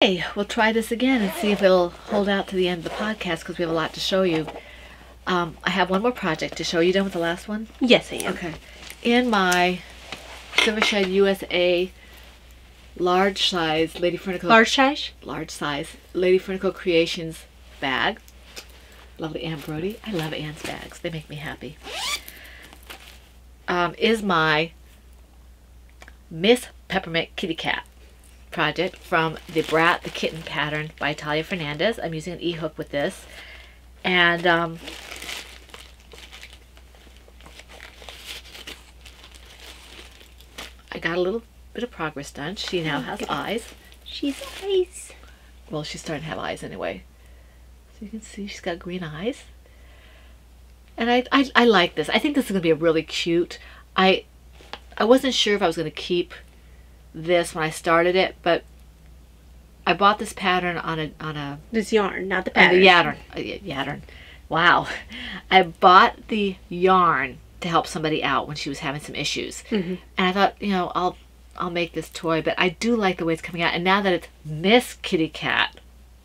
Hey, we'll try this again and see if it'll hold out to the end of the podcast because we have a lot to show you. I have one more project to show. You done with the last one? Yes, I am. Okay. In my Silvershed USA large size Lady Fernico Lady Fernico Creations bag. Lovely Ann Brody. I love Ann's bags. They make me happy. Is my Miss Peppermint Kitty Cat project from the Brat the Kitten pattern by Talia Fernandez. I'm using an e-hook with this, and I got a little bit of progress done. She now has eyes. She's eyes. Well, she's starting to have eyes anyway. So you can see she's got green eyes. And I like this. I think this is going to be a really cute. I wasn't sure if I was going to keep this when I started it, but I bought this pattern on a this yarn, not the pattern. The yarn. Wow. I bought the yarn to help somebody out when she was having some issues. And I thought, you know, I'll make this toy, but I do like the way it's coming out. And now that it's Miss Kitty Cat,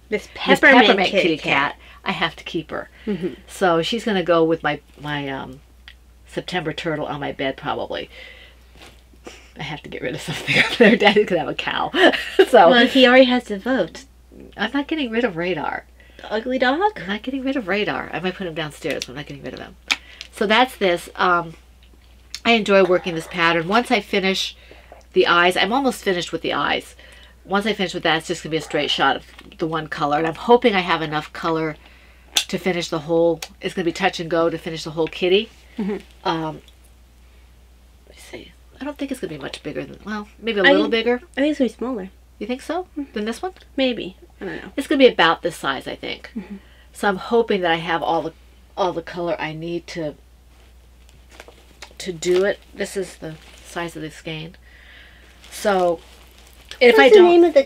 Miss Peppermint Kitty Cat, I have to keep her. So she's going to go with my September turtle on my bed probably. I have to get rid of something up there. Daddy could have a cow. So well, he already has to vote. I'm not getting rid of Radar. The ugly dog? I'm not getting rid of Radar. I might put him downstairs, but I'm not getting rid of him. So that's this. I enjoy working this pattern. Once I finish the eyes, I'm almost finished with the eyes. Once I finish with that, it's just going to be a straight shot of the one color. And I'm hoping I have enough color to finish the whole, it's going to be touch and go to finish the whole kitty. Let's see. I don't think it's going to be much bigger than, well, maybe a little bigger. I think it's going to be smaller. You think so? Than this one? Maybe. I don't know. It's going to be about this size, I think. So I'm hoping that I have all the color I need to do it. This is the size of the skein. So if I don't... What's the name of the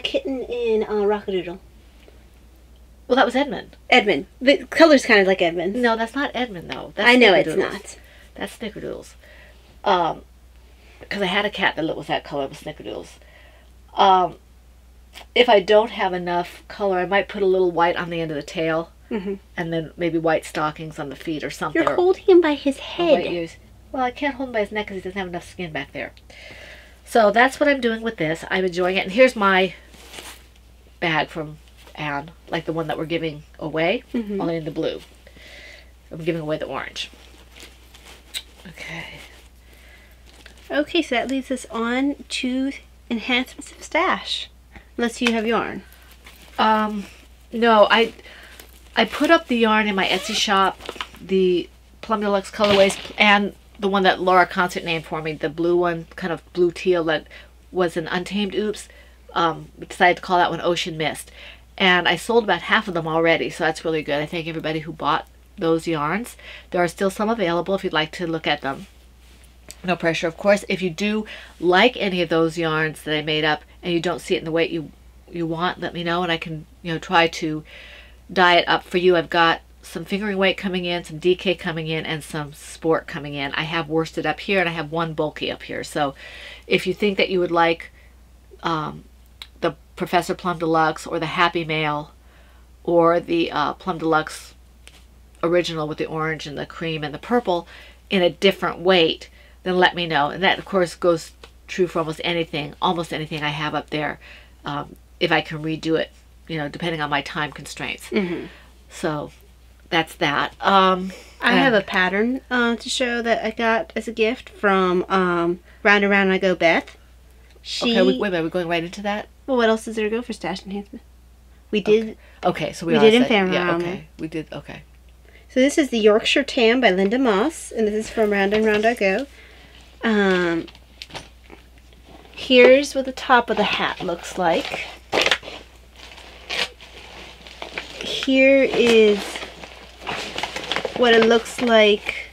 kitten in Rockadoodle? Well, that was Edmund. Edmund. The color's kind of like Edmund. No, that's not Edmund, though. That's I know it's not. That's Snickerdoodles. Because I had a cat that was that color, with Snickerdoodles. If I don't have enough color, I might put a little white on the end of the tail. And then maybe white stockings on the feet or something. You're holding him by his head. Well, I can't hold him by his neck because he doesn't have enough skin back there. So that's what I'm doing with this. I'm enjoying it. And here's my bag from Anne, like the one that we're giving away, only in the blue. I'm giving away the orange. Okay. Okay, so that leads us on to enhancements of stash. Unless you have yarn. No, I put up the yarn in my Etsy shop, the Plum Deluxe colorways, and the one that Laura Concert named for me, the blue one, kind of blue teal that was an Untamed Oops. We decided to call that one Ocean Mist. And I sold about half of them already, so that's really good. I thank everybody who bought those yarns. There are still some available if you'd like to look at them. No pressure, of course. If you do like any of those yarns that I made up and you don't see it in the way you want, let me know and I can, you know, try to dye it up for you. I've got some fingering weight coming in, some DK coming in, and some sport coming in. I have worsted up here and I have one bulky up here. So if you think that you would like the Professor Plum Deluxe or the Happy Mail or the Plum Deluxe original with the orange and the cream and the purple in a different weight, then let me know. And that, of course, goes true for almost anything I have up there, if I can redo it, you know, depending on my time constraints. So that's that. I have a pattern to show that I got as a gift from Round and Round I Go Beth. Okay, wait a minute, we're going right into that? Well, what else is there to go for stash enhancement? We did. Okay, so we did in Family. Yeah, okay, we did. Okay. So this is the Yorkshire Tam by Linda Moss, and this is from Round and Round I Go. Here's what the top of the hat looks like. Here is what it looks like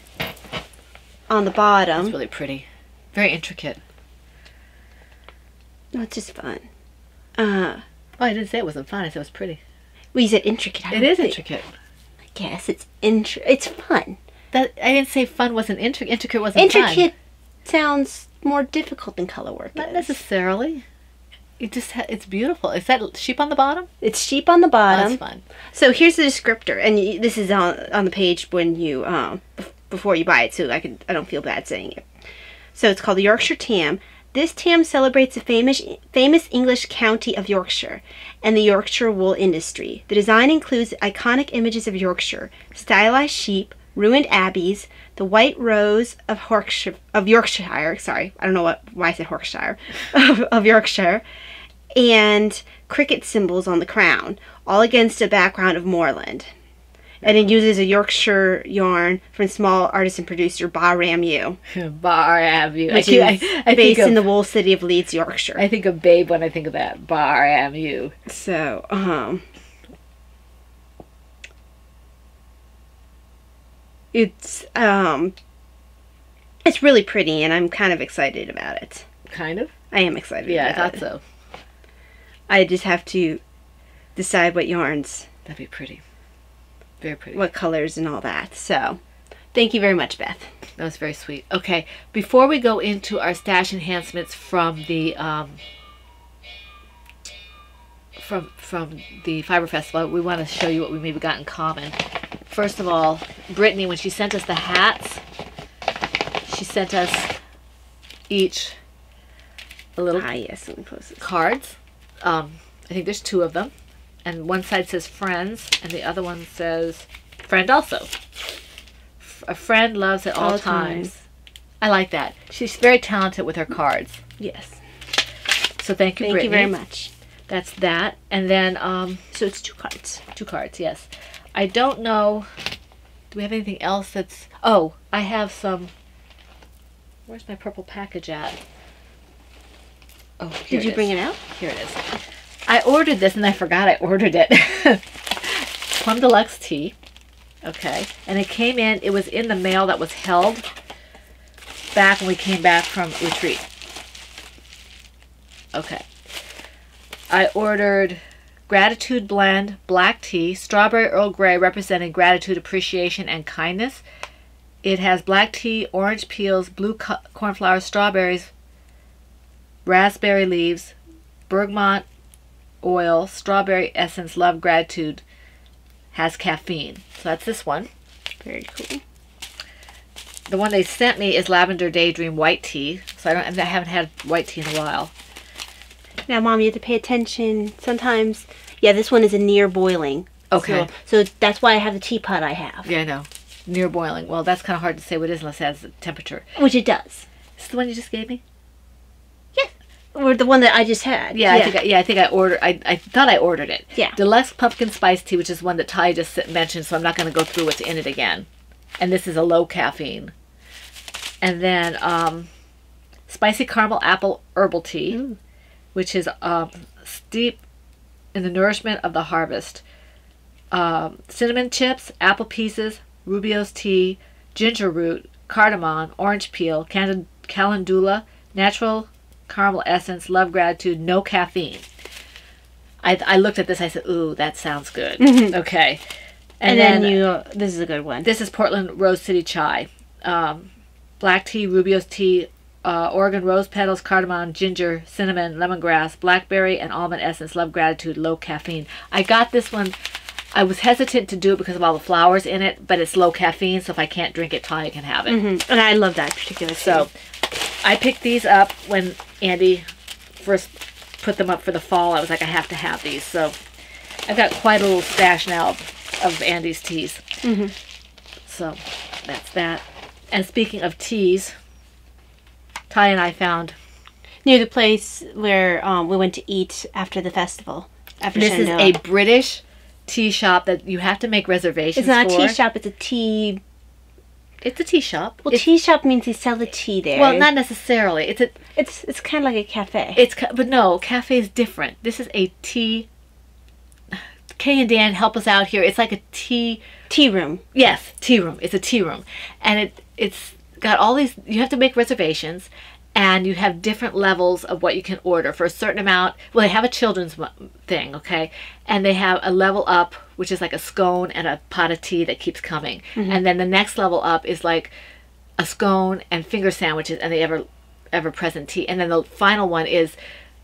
on the bottom. It's really pretty. Very intricate. No, it's just fun. Oh, I didn't say it wasn't fun. I said it was pretty. Well, you said intricate. It is intricate. I guess it's fun. I didn't say fun wasn't intricate. Intricate wasn't fun. Intricate sounds more difficult than color work. Not necessarily. it's beautiful. Is that sheep on the bottom? It's sheep on the Oh, bottom. that's fun. So here's the descriptor, and this is on the page when you before you buy it, so I don't feel bad saying it. So it's called the Yorkshire Tam. This tam celebrates the famous English county of Yorkshire and the Yorkshire wool industry. The design includes iconic images of Yorkshire, stylized sheep, ruined abbeys, the white rose of Yorkshire. Sorry, I don't know why I said Yorkshire, of Yorkshire, and cricket symbols on the crown, all against a background of moorland. And it uses a Yorkshire yarn from small artisan producer Bar Ramu, Which is based in the wool city of Leeds, Yorkshire. I think of Babe when I think of that. Bar So, it's really pretty, and I'm kind of excited about it. Kind of? I am excited. Yeah, about I thought it. so. I just have to decide what yarns, That'd be pretty. Very pretty. what colors, and all that. So, thank you very much, Beth. That was very sweet. Okay, before we go into our stash enhancements from the from the Fiber Festival, we want to show you what we maybe got in common. First of all, Brittany, when she sent us the hats, she sent us each a little Yes, let me post this. cards. I think there's 2 of them. And one side says friends, and the other one says friend also. A friend loves at all times. I like that. She's very talented with her cards. Yes. So thank you, Thank Brittany. you very much. That's that. And then, So it's 2 cards. 2 cards, yes. I don't know, do we have anything else that's, oh, I have some, where's my purple package at? Oh, here Did you bring it out? Here it is. I ordered this and I forgot I ordered it. Plum Deluxe tea. Okay. And it came in, it was in the mail that was held back when we came back from retreat. Okay. I ordered Gratitude Blend Black Tea, Strawberry Earl Grey, representing gratitude, appreciation, and kindness. It has black tea, orange peels, blue cornflower, strawberries, raspberry leaves, bergamot oil, strawberry essence, love, gratitude, has caffeine. So that's this one. Very cool. The one they sent me is Lavender Daydream White Tea. So I haven't had white tea in a while. Now, Mom, you have to pay attention. Sometimes, yeah, this one is a near boiling. Okay. So that's why I have the teapot I have. Yeah, I know. Near boiling. Well, that's kind of hard to say what it is unless it has the temperature. Which it does. Is this the one you just gave me? Yes. Or the one that I just had. Yeah, I think I ordered. I thought I ordered it. Yeah. Deluxe Pumpkin Spice Tea, which is one that Ty just mentioned, so I'm not going to go through what's in it again. And this is a low caffeine. And then Spicy Caramel Apple Herbal Tea, which is steep in the nourishment of the harvest. Cinnamon chips, apple pieces, Rubio's tea, ginger root, cardamom, orange peel, calendula, natural caramel essence, love, gratitude, no caffeine. I looked at this, I said, ooh, that sounds good. Okay. And then this is a good one. This is Portland Rose City Chai. Black tea, Rubio's tea, Oregon rose petals, cardamom, ginger, cinnamon, lemongrass, blackberry, and almond essence, love, gratitude, low caffeine. I got this one. I was hesitant to do it because of all the flowers in it, but it's low caffeine, so if I can't drink it, Talia can have it. And I love that particular tea. So I picked these up when Andy first put them up for the fall. I was like, I have to have these. So I've got quite a little stash now of Andy's teas. So that's that. And speaking of teas, Ty and I found near the place where we went to eat after the festival. This is a British tea shop that you have to make reservations for. It's not a tea shop, it's a tea... It's a tea shop. Well, tea shop means they sell the tea there. Well, not necessarily. It's kind of like a cafe. But no, cafe is different. This is a tea... Kay and Dan help us out here. It's like a tea room. Yes, tea room. It's a tea room. And it's got all these... You have to make reservations. And you have different levels of what you can order for a certain amount. Well, they have a children's thing, okay? And they have a level up, which is like a scone and a pot of tea that keeps coming. And then the next level up is like a scone and finger sandwiches and the ever-present tea. And then the final one is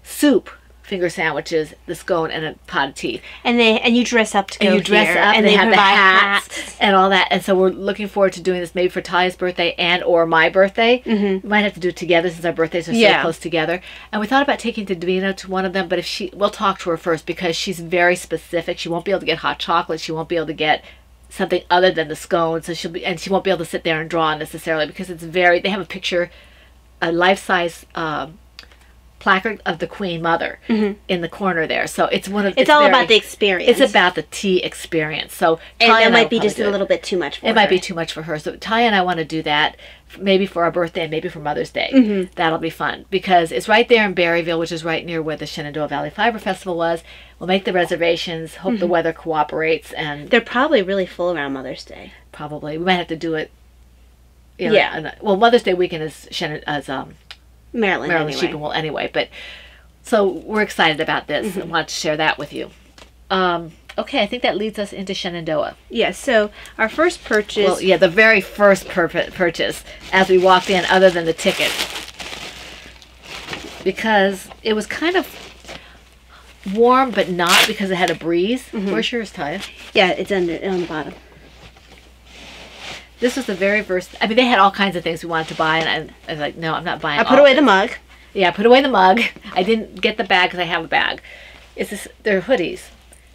soup finger sandwiches, the scone, and a pot of tea. And you dress up to go And you dress here, up, and they have the provide hats and all that. And so we're looking forward to doing this maybe for Talia's birthday and or my birthday. We might have to do it together since our birthdays are so close together. And we thought about taking Davina to one of them, but we'll talk to her first because she's very specific. She won't be able to get hot chocolate. She won't be able to get something other than the scone. So she won't be able to sit there and draw necessarily because they have a picture, a life-size placard of the Queen Mother in the corner there. So it's all about the experience. It's about the tea experience. So and that might be just a little bit too much for her. It might be too much for her. So Talia and I want to do that maybe for our birthday and maybe for Mother's Day. That'll be fun because it's right there in Berryville, which is right near where the Shenandoah Valley Fiber Festival was. We'll make the reservations, hope the weather cooperates, and they're probably really full around Mother's Day. Probably. We might have to do it. Well, Mother's Day weekend is Maryland anyway. Sheepinville anyway, but so we're excited about this. I want to share that with you. Okay, I think that leads us into Shenandoah. Yeah, so our first purchase... Well, yeah, the very first purchase as we walked in, other than the ticket. Because it was kind of warm, but not because it had a breeze. Where's yours, Taya? Yeah, it's on the bottom. This was the very first... I mean, they had all kinds of things we wanted to buy, and I was like, no, I'm not buying I put away the mug. Yeah, I put away the mug. I didn't get the bag because I have a bag. They're hoodies.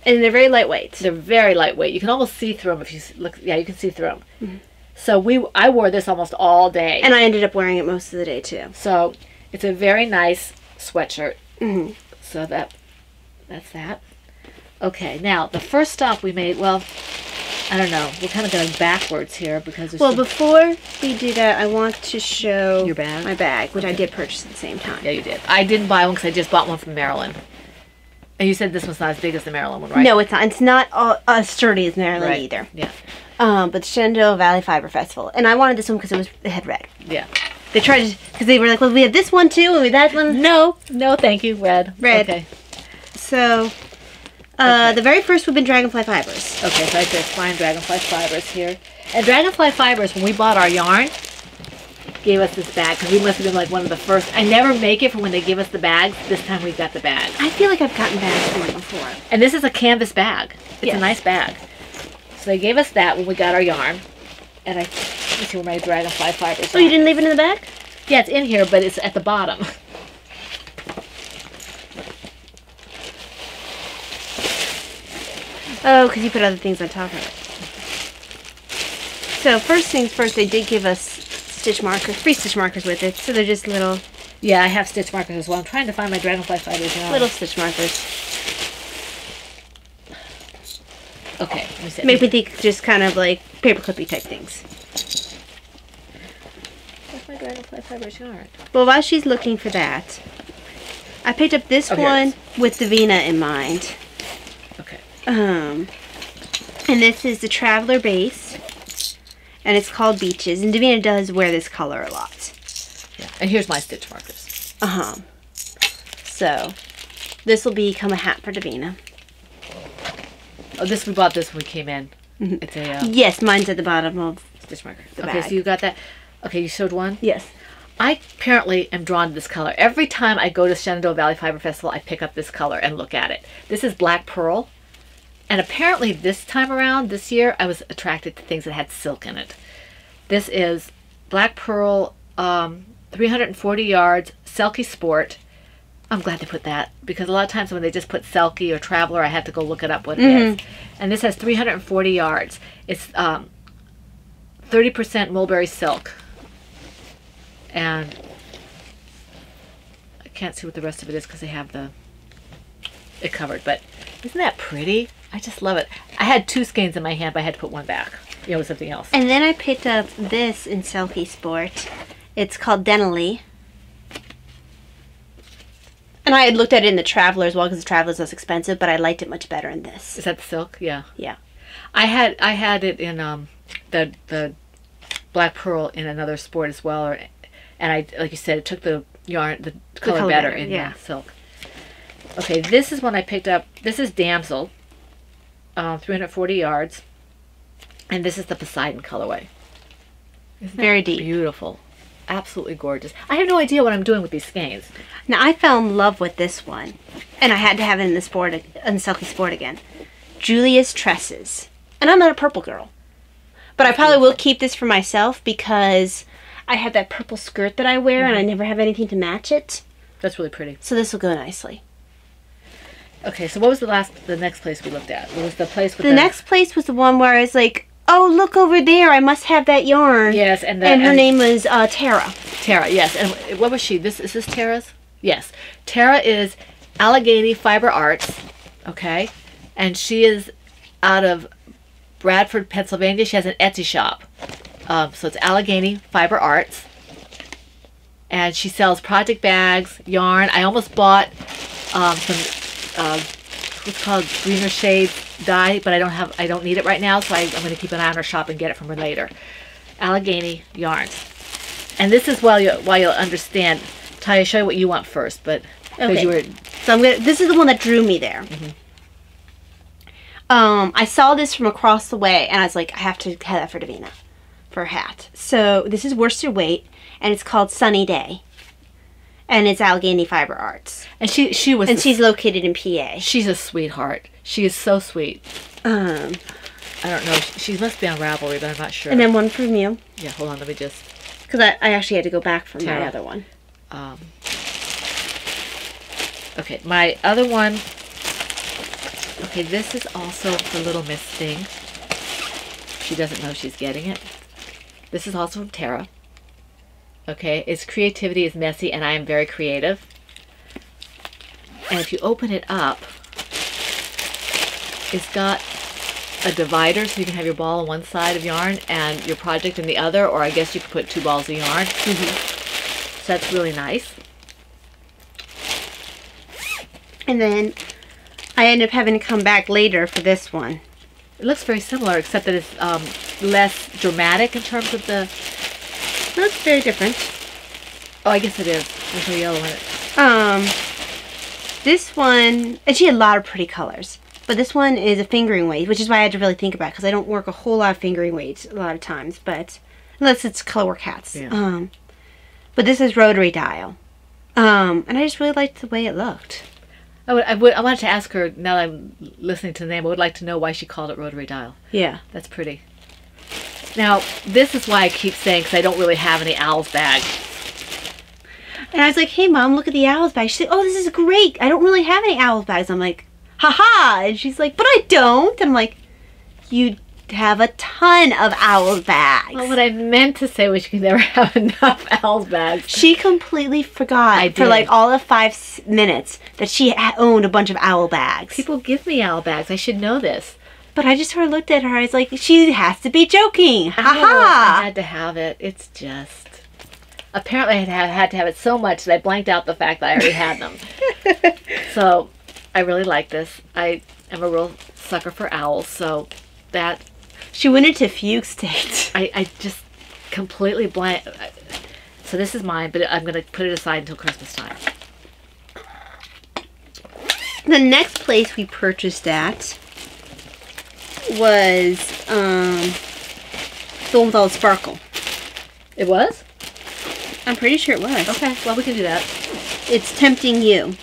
And they're very lightweight. They're very lightweight. You can almost see through them if you look. Yeah, you can see through them. So I wore this almost all day. And I ended up wearing it most of the day, too. So it's a very nice sweatshirt. So that's that. Okay, now, the first stop we made, well... I don't know. We're kind of going backwards here because before we do that, I want to show your bag? My bag, which I did purchase at the same time. Yeah, you did. I didn't buy one because I just bought one from Maryland. And you said this one's not as big as the Maryland one, right? No, it's not. It's not as sturdy as Maryland either. Yeah. But the Shenandoah Valley Fiber Festival, and I wanted this one because it had red. Yeah. They tried to because they were like, well, we have this one too, and we have that one. No, thank you. Red. Okay. So. The very first would have been Dragonfly Fibers. Okay, so I just find Dragonfly Fibers here. And Dragonfly Fibers, when we bought our yarn, gave us this bag because we must have been like one of the first. I never make it for when they give us the bags. This time we got the bag. I feel like I've gotten bags from them before. And this is a canvas bag. It's a nice bag. So they gave us that when we got our yarn. And let me see where my Dragonfly Fibers are. Oh, you didn't leave it in the bag? Yeah, it's in here, but it's at the bottom. Oh, because you put other things on top of it. So, first things first, they did give us stitch markers, free stitch markers with it. So they're just little... Yeah, I have stitch markers as well. I'm trying to find my Dragonfly Fibers now. Little stitch markers. Okay, let me see. Make me think just kind of like paper clippy type things. Where's my Dragonfly Fibers yarn? Well, while she's looking for that, I picked up this one with Davina in mind. Okay. And this is the Traveler base, and it's called Beaches. And Davina does wear this color a lot. Yeah. And here's my stitch markers. So this will become a hat for Davina. Oh, we bought this when we came in. It's a yes, mine's at the bottom of stitch marker. The okay, bag. so you got that. Okay, you showed one. Yes. I apparently am drawn to this color. Every time I go to Shenandoah Valley Fiber Festival, I pick up this color and look at it. This is Black Pearl. And apparently this time around, this year, I was attracted to things that had silk in it. This is Black Pearl, 340 yards, Selkie Sport. I'm glad they put that because a lot of times when they just put Selkie or Traveler, I have to go look it up what it is. And this has 340 yards. It's 30% mulberry silk. And I can't see what the rest of it is because they have it covered. But isn't that pretty? I just love it. I had two skeins in my hand, but I had to put one back. With something else. And then I picked up this in Selkie Sport. It's called Denali. And I had looked at it in the Traveler as well because the Traveler's less expensive, but I liked it much better in this. Is that the silk? Yeah. Yeah. I had it in the Black Pearl in another sport as well, and I, like you said, it took the yarn, the color better in silk. Okay, this is one I picked up. This is Damsel, 340 yards, and this is the Poseidon colorway. Isn't Very that deep. Beautiful. absolutely gorgeous. I have no idea what I'm doing with these skeins. Now I fell in love with this one, and I had to have it in the Silky Sport again. Julia's Tresses, and I'm not a purple girl, but I probably will keep this for myself because I have that purple skirt that I wear, and I never have anything to match it. That's really pretty. So this will go nicely. Okay, so what was the next place we looked at? What was the place with the next place was the one where I was like, oh, look over there, I must have that yarn. Yes, and her name was Tara. Tara, yes. And what was she? Is this Tara's? Yes. Tara is Allegheny Fiber Arts, okay? And she is out of Bradford, Pennsylvania. She has an Etsy shop. So it's Allegheny Fiber Arts. And she sells project bags, yarn. I almost bought some what's called greener shade dye, but I don't need it right now, so I'm going to keep an eye on her shop and get it from her later. Allegheny yarns. And this is while you'll understand. Ty, I'll show you what you want first, but because you were. So this is the one that drew me there. I saw this from across the way, and I was like, I have to have that for Davina, for a hat. So this is worsted weight, and it's called Sunny Day, and it's Allegheny Fiber Arts. And she's located in PA. She's a sweetheart. She is so sweet. I don't know. She must be on Ravelry, but I'm not sure. And then one from you. Yeah, hold on. Let me just. Because I actually had to go back from my other one. Okay, my other one. Okay, this is also for Little Miss Thing. She doesn't know she's getting it. This is also from Tara. Okay, its creativity is messy, and I am very creative. And if you open it up, it's got a divider, so you can have your ball on one side of yarn and your project in the other, or I guess you could put 2 balls of yarn. So that's really nice. And then I end up having to come back later for this one. It looks very similar, except that it's less dramatic in terms of the... No, it's very different. Oh, I guess it is. There's no yellow in it. This one, and she had a lot of pretty colors, but this one is a fingering weight, which is why I had to really think about it, because I don't work a whole lot of fingering weights a lot of times, but unless it's colorwork hats. Yeah. But this is rotary dial, and I just really liked the way it looked. I wanted to ask her, now that I'm listening to the name, I would like to know why she called it rotary dial. Yeah. That's pretty. Now, this is why I keep saying, because I don't really have any Owl's bag. And I was like, hey, Mom, look at the Owl's bag. She said, oh, this is great. I don't really have any Owl's bags. I'm like, haha. And she's like, but I don't. And I'm like, you have a ton of Owl's bags. Well, what I meant to say was you can never have enough Owl's bags. She completely forgot for like all of 5 minutes that she owned a bunch of Owl bags. People give me Owl bags. I should know this. But I just sort of looked at her. I was like, she has to be joking. Ha ha. I had to have it. It's just... Apparently I had to have it so much that I blanked out the fact that I already had them. So I really like this. I am a real sucker for owls, so that... She went into fugue state. I just completely blanked. So this is mine, but I'm going to put it aside until Christmas time. The next place we purchased at was the one with all the sparkle. It was? I'm pretty sure it was. Okay, well, we can do that. It's Tempting You.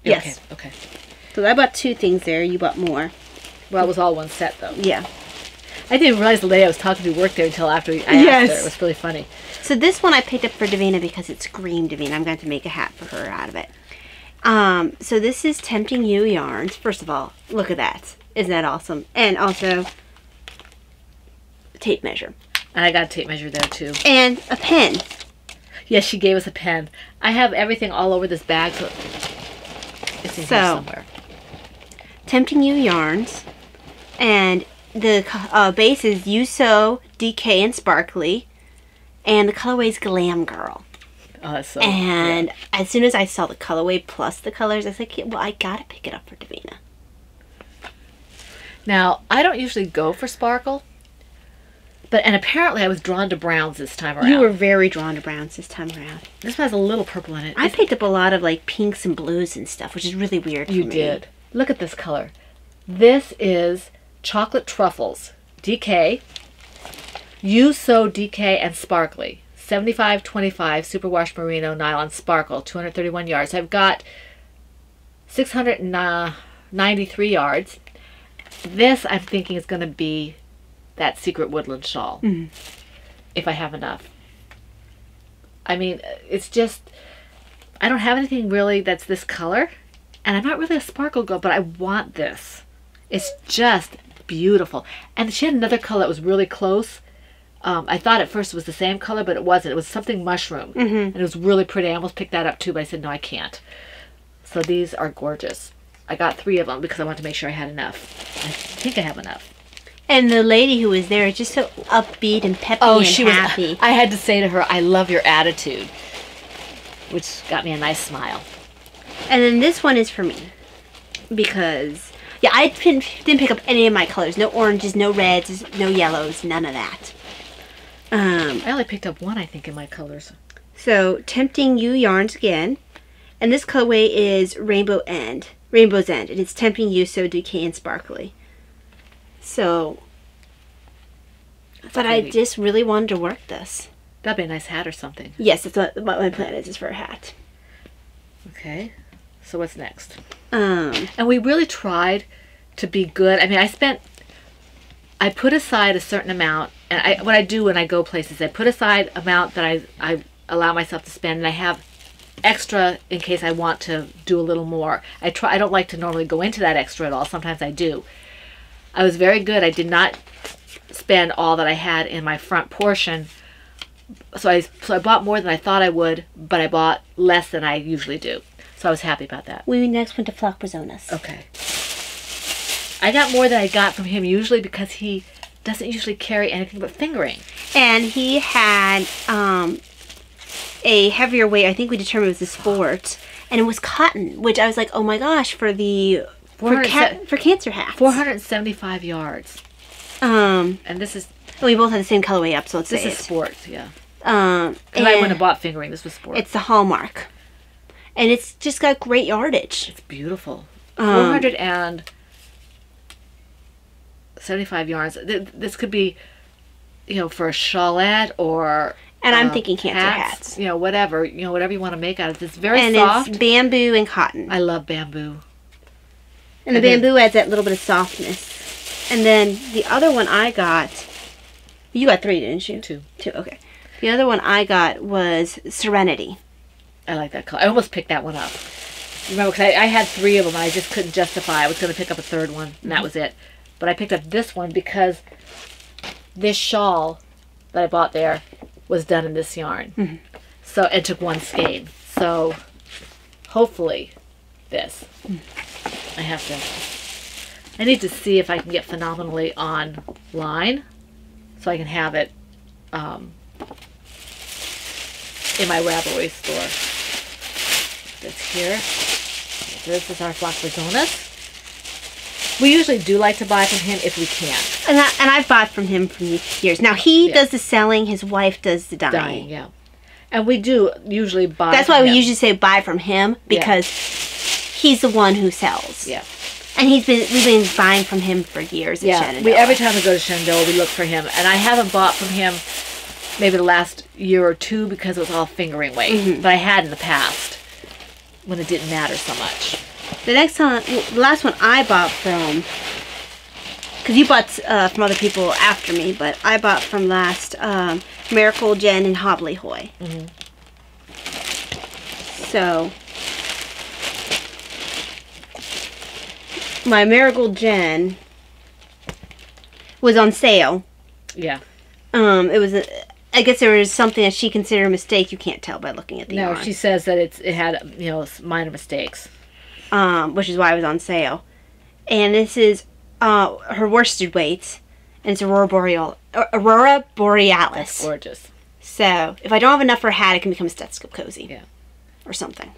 Yes. Okay. So I bought 2 things there. You bought more. Well, it was all one set, though. Yeah. I didn't realize the lady I was talking to worked there until after I asked her. It was really funny. So this one I picked up for Davina because it's Green Davina. I'm going to make a hat for her out of it. So this is Tempting You yarns. First of all, look at that. Isn't that awesome? And also tape measure. And I got a tape measure there too. And a pen. Yes, she gave us a pen. I have everything all over this bag, so it's in here somewhere. Tempting You yarns. And the base is You Sew, DK, and Sparkly. And the colorway is Glam Girl. Oh, that's so... And as soon as I saw the colorway plus the colors, I was like, yeah, well, I gotta pick it up for Davina. Now, I don't usually go for sparkle. And apparently I was drawn to browns this time around. You were very drawn to browns this time around. This one has a little purple in it. I picked up a lot of like pinks and blues and stuff, which is really weird for me. You did. Look at this color. This is Chocolate Truffles. DK, You Sew DK and Sparkly. 75-25 Superwash Merino Nylon Sparkle, 231 yards. I've got 693 yards. This, I'm thinking, is going to be that Secret Woodland shawl, if I have enough. I mean, it's just, I don't have anything really that's this color, and I'm not really a sparkle girl, but I want this. It's just beautiful. And she had another color that was really close. I thought at first it was the same color, but it wasn't. It was something mushroom, and it was really pretty. I almost picked that up too, but I said, no, I can't. So these are gorgeous. I got 3 of them because I wanted to make sure I had enough. I think I have enough. And the lady who was there is just so upbeat and peppy and happy. I had to say to her, I love your attitude, which got me a nice smile. And then this one is for me because, yeah, I didn't pick up any of my colors. No oranges, no reds, no yellows, none of that. I only picked up 1, I think, in my colors. So, Tempting You yarns again. And this colorway is Rainbow's End. And it's Tempting You So DK and Sparkly. So, but I just really wanted to work this. That'd be a nice hat or something. Yes, that's what my plan is for a hat. Okay. So what's next? And we really tried to be good. I mean, I put aside a certain amount, and what I do when I go places, I put aside amount that I allow myself to spend, and I have extra in case I want to do a little more. I don't like to normally go into that extra at all. Sometimes I do. I was very good. I did not spend all that I had in my front portion. So I bought more than I thought I would, but I bought less than I usually do. So I was happy about that. We next went to Flock Brazonas. Okay. I got more than I got from him usually because he doesn't usually carry anything but fingering. And he had a heavier weight. I think we determined it was the Sport. And it was cotton, which I was like, oh my gosh, for cancer hats. 475 yards. And this is... we both had the same colorway up, so let's say This is Sport, yeah. And I wouldn't have bought fingering. This was Sport. It's the Hallmark. And it's just got great yardage. It's beautiful. 475 yards. This could be, for a shawlette or... And I'm thinking cancer hats. Whatever you want to make out of it. It's very soft. And it's bamboo and cotton. I love bamboo. And the bamboo adds that little bit of softness. And then the other one I got... You got 3, didn't you? 2. 2, okay. The other one I got was Serenity. I like that color. I almost picked that one up. Remember, because I had 3 of them, and I just couldn't justify. I was going to pick up a 3rd one, and that was it. But I picked up this one because this shawl that I bought there was done in this yarn. So it took 1 skein. So hopefully this. I need to see if I can get Phenomenally online so I can have it in my Ravelry store. It's here. This is our Flock Brazonas. We usually do like to buy from him if we can. And I've bought from him for years. Now, he does the selling. His wife does the dyeing. Yeah. And we do usually buy That's why we usually say buy from him, because he's the one who sells. Yeah. And we've been buying from him for years at Shenandoah. Every time we go to Shenandoah, we look for him. And I haven't bought from him maybe the last year or 2 because it was all fingering weight. But I had in the past when it didn't matter so much. The last one I bought from, because you bought from other people after me, but I bought from last Miracle Jen and Hobbly Hoy. So my Marigold Jen was on sale. Yeah. It was I guess there was something that she considered a mistake. You can't tell by looking at the yarn. No, she says that it had minor mistakes. Which is why it was on sale. And this is her worsted weights, and it's Aurora Borealis. That's gorgeous. So if I don't have enough for a hat, it can become a stethoscope cozy. Yeah. Or something.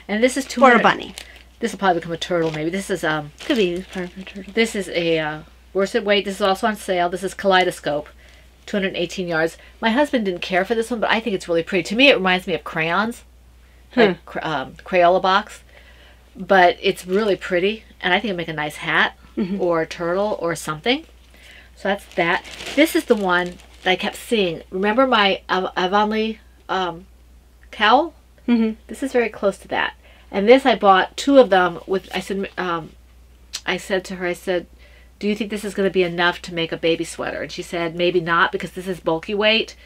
And this is 200. Or a bunny. This will probably become a turtle, maybe. This is could be part of a turtle. This is a worsted weight. This is also on sale. This is Kaleidoscope, 218 yards. My husband didn't care for this one, but I think it's really pretty. To me, it reminds me of crayons, like Crayola box. But it's really pretty, and I think it'd make a nice hat or a turtle or something. So that's that. This is the one that I kept seeing. Remember my Avonlea cowl? Mm-hmm. This is very close to that. And this I bought 2 of them with. I said to her, I said, do you think this is going to be enough to make a baby sweater? And she said, maybe not, because this is bulky weight.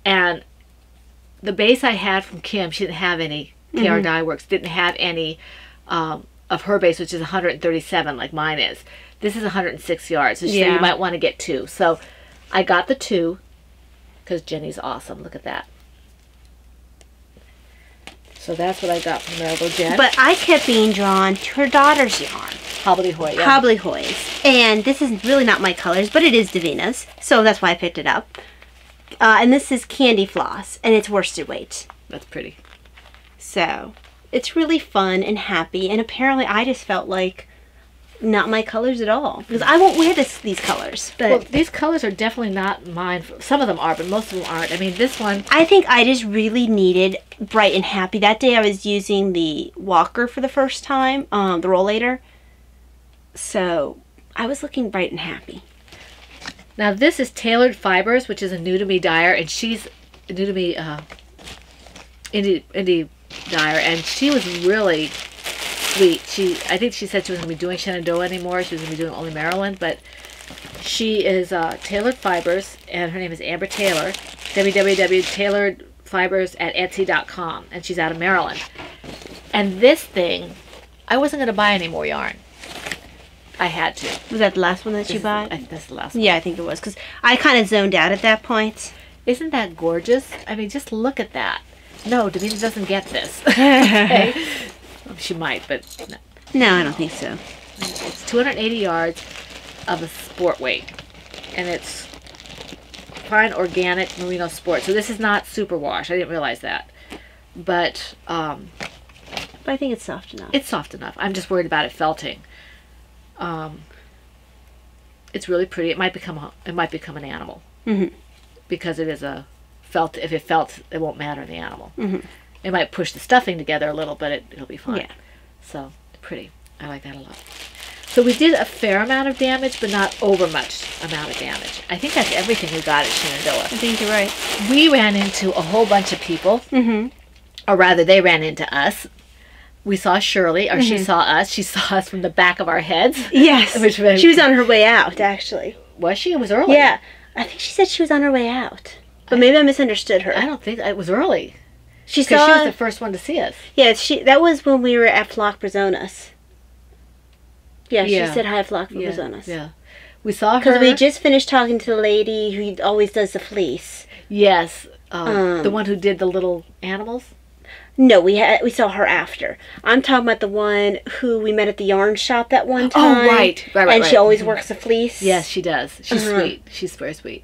And the base I had from Kim, she didn't have any. KR Dye Works didn't have any of her base, which is 137 like mine is. This is 106 yards. So she said you might want to get 2. So I got the 2 because Jenny's awesome. Look at that. So that's what I got from there. Go Jen. But I kept being drawn to her daughter's yarn. Hobbly-hoy, yeah. Hobbly-hoys. And this is really not my colors, but it is Davina's. So that's why I picked it up. And this is Candy Floss, and it's worsted weight. That's pretty. So it's really fun and happy. And apparently I just felt like not my colors at all. Because I won't wear these colors. But well, these colors are definitely not mine. Some of them are, but most of them aren't. I mean, this one... I think I just really needed bright and happy. That day I was using the Walker for the first time, the Rollator. So I was looking bright and happy. Now this is Tailored Fibers, which is a new to me dyer, and she's a new to me indie dyer, and she was really sweet. I think she said she wasn't going to be doing Shenandoah anymore. She was going to be doing only Maryland, but she is Tailored Fibers, and her name is Amber Taylor. www.tailoredfibers@etsy.com, and she's out of Maryland. And this thing, I wasn't going to buy any more yarn. I had to. Was that the last one that you bought? I think that's the last one. Yeah, I think it was, because I kind of zoned out at that point. Isn't that gorgeous? I mean, just look at that. No, Davina doesn't get this. Okay. She might, but no. No, I don't think so. It's 280 yards of a sport weight, and it's fine organic merino sport. So this is not superwash. I didn't realize that, but I think it's soft enough. It's soft enough. I'm just worried about it felting. It's really pretty. It might become an animal because it is a felt. If it felt, it won't matter in the animal. It might push the stuffing together a little, but it'll be fine. Yeah. So pretty. I like that a lot. So we did a fair amount of damage, but not over much amount of damage. I think that's everything we got at Shenandoah. I think you're right. We ran into a whole bunch of people, or rather, they ran into us. We saw Shirley, or she saw us. She saw us from the back of our heads. Yes. She was on her way out, actually. Was she? It was early. Yeah. I think she said she was on her way out. But maybe I misunderstood her. I don't think it was early. She was the first one to see us. Yeah, that was when we were at Flock Brazonas. Yeah, she said hi, Flock Brazonas. Yeah. We saw her. Because we just finished talking to the lady who always does the fleece. Yes. The one who did the little animals? No, we saw her after. I'm talking about the one who we met at the yarn shop that one time. Oh, right. And she always works the fleece. Yes, she does. She's sweet. She's very sweet.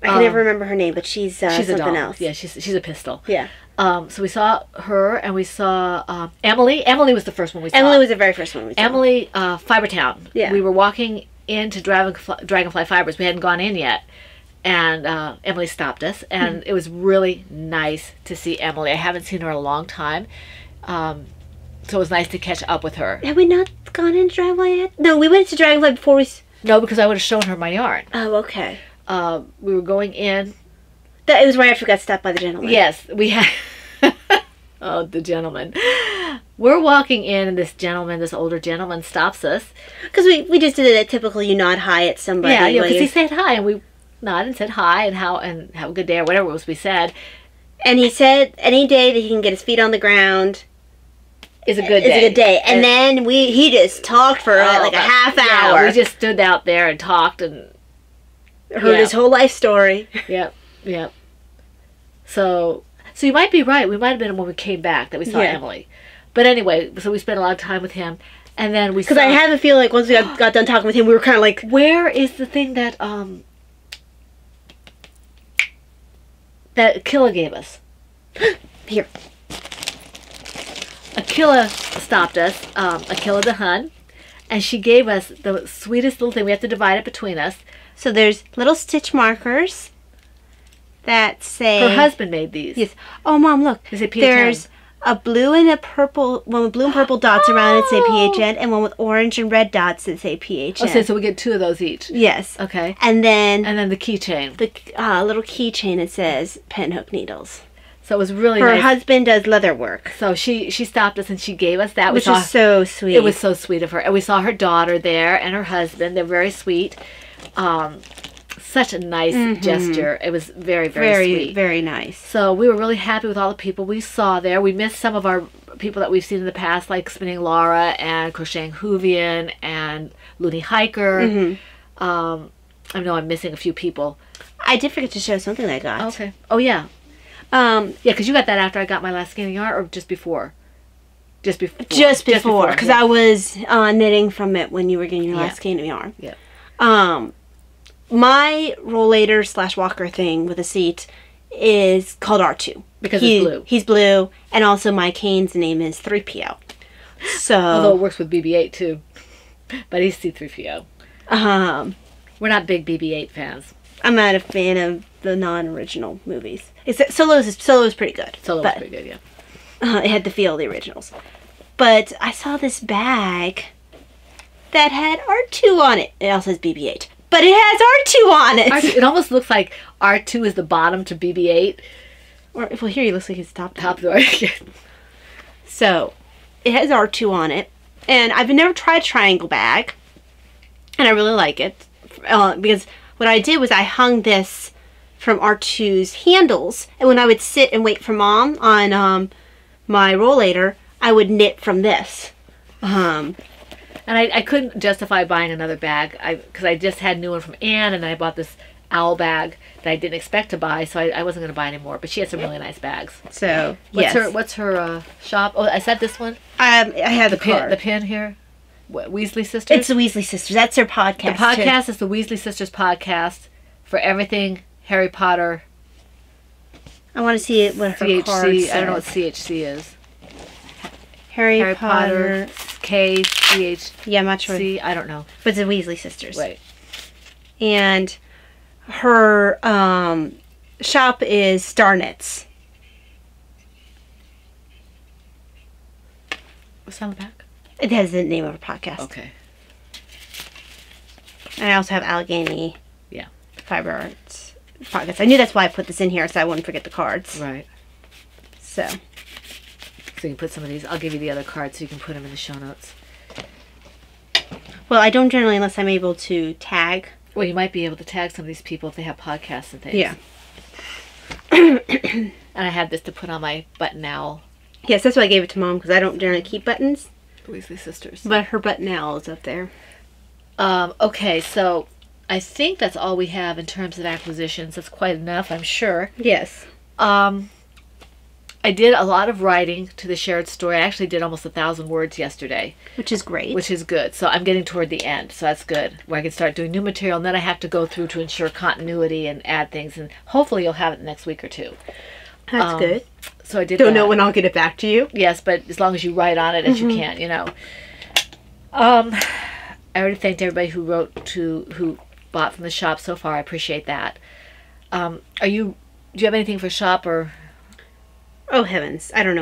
I can never remember her name, but she's something else. Yeah, she's a pistol. Yeah. So we saw her, and we saw Emily. Emily was the first one we saw. Emily was the very first one we saw. Emily, Fibertown. Yeah. We were walking into Dragonfly Fibers. We hadn't gone in yet. And Emily stopped us, and it was really nice to see Emily. I haven't seen her in a long time, so it was nice to catch up with her. Have we not gone into Dragonfly yet? No, we went to Dragonfly before we... No, because I would have shown her my yarn. Oh, okay. We were going in. It was right after we got stopped by the gentleman. Yes, we had... Oh, the gentleman. We're walking in, and this older gentleman, stops us. Because we just did that typical you nod hi at somebody. Yeah, because he said hi, and we nodded and said hi and have a good day or whatever it was we said. And he said any day that he can get his feet on the ground is a good day. And then he just talked for like a half hour. We just stood out there and talked and heard his whole life story. Yep. So you might be right. We might have been when we came back that we saw Emily. But anyway, so we spent a lot of time with him. And then we Because I have a feeling like once we got done talking with him, we were kind of like... Where is the thing that that Aquila gave us? Here. Aquila stopped us, Aquila the Hun, and she gave us the sweetest little thing. We have to divide it between us. So there's little stitch markers that say... Her husband made these. Yes. Oh, Mom, look. Is it there's a blue and a purple, one with blue and purple dots around it say PHN, and one with orange and red dots that say PHN. Okay, so we get 2 of those each. Yes. Okay. And then the keychain. the little keychain that says Pen Hook Needles. So it was really Her nice. husband does leather work. So she stopped us and she gave us that. Which is so sweet. It was so sweet of her. And we saw her daughter there and her husband. They're very sweet. Such a nice gesture. It was very, very sweet. Very nice. So we were really happy with all the people we saw there. We missed some of our people that we've seen in the past, like Spinning Laura and Crocheting Hoovian and Looney Hiker. I know I'm missing a few people. I did forget to show something that I got. Okay. Oh, yeah. Yeah, because you got that after I got my last skein of yarn, or just before? Just before. Just before, because yeah. I was knitting from it when you were getting your last skein of yarn. Yeah. My rollator / walker thing with a seat is called R2. Because he's blue. He's blue, and also my cane's name is 3PO. So, although it works with BB-8 too. But he's C-3PO. We're not big BB-8 fans. I'm not a fan of the non-original movies. Except Solo's is pretty good. Solo's pretty good, yeah. It had the feel of the originals. But I saw this bag that had R2 on it. It also says BB-8. But it has R2 on it. R2, it almost looks like R2 is the bottom to BB-8. Or, well, here he looks like he's top. So, it has R2 on it. And I've never tried triangle bag. And I really like it. Because what I did was I hung this from R2's handles. And when I would sit and wait for Mom on my rollator, I would knit from this. And I couldn't justify buying another bag because I just had a new one from Anne, and then I bought this owl bag that I didn't expect to buy, so I wasn't going to buy any more. But she has some really nice bags. So, what's her shop? Oh, I said this one? I have the pin, the pin here. What, Weasley Sisters? It's the Weasley Sisters. That's their podcast. The podcast is the Weasley Sisters podcast for everything Harry Potter. I want to see it with her card says. I don't know what CHC is. Harry Potter. K, CH. Yeah, I'm not sure. C, I don't know. But it's the Weasley Sisters. Right. And her shop is Star Knits. What's on the back? It has the name of her podcast. Okay. And I also have Allegheny. Yeah. Fiber Arts podcast. I knew that's why I put this in here, so I wouldn't forget the cards. Right. So you can put some of these. I'll give you the other cards so you can put them in the show notes. Well, I don't generally unless I'm able to tag. Well, you might be able to tag some of these people if they have podcasts and things. Yeah. And I had this to put on my button owl. Yes, that's why I gave it to Mom, because I don't generally keep buttons. The Weasley Sisters. But her button owl is up there. Okay, so I think that's all we have in terms of acquisitions. That's quite enough, I'm sure. Yes. I did a lot of writing to the shared story. I actually did almost 1,000 words yesterday. Which is great. Which is good. So I'm getting toward the end, so that's good. Where I can start doing new material, and then I have to go through to ensure continuity and add things, and hopefully you'll have it next week or two. That's good. So I did Don't know when I'll get it back to you. Yes, but as long as you write on it as you can, you know. I already thanked everybody who bought from the shop so far. I appreciate that. Do you have anything for shop or... Oh, heavens. I don't know.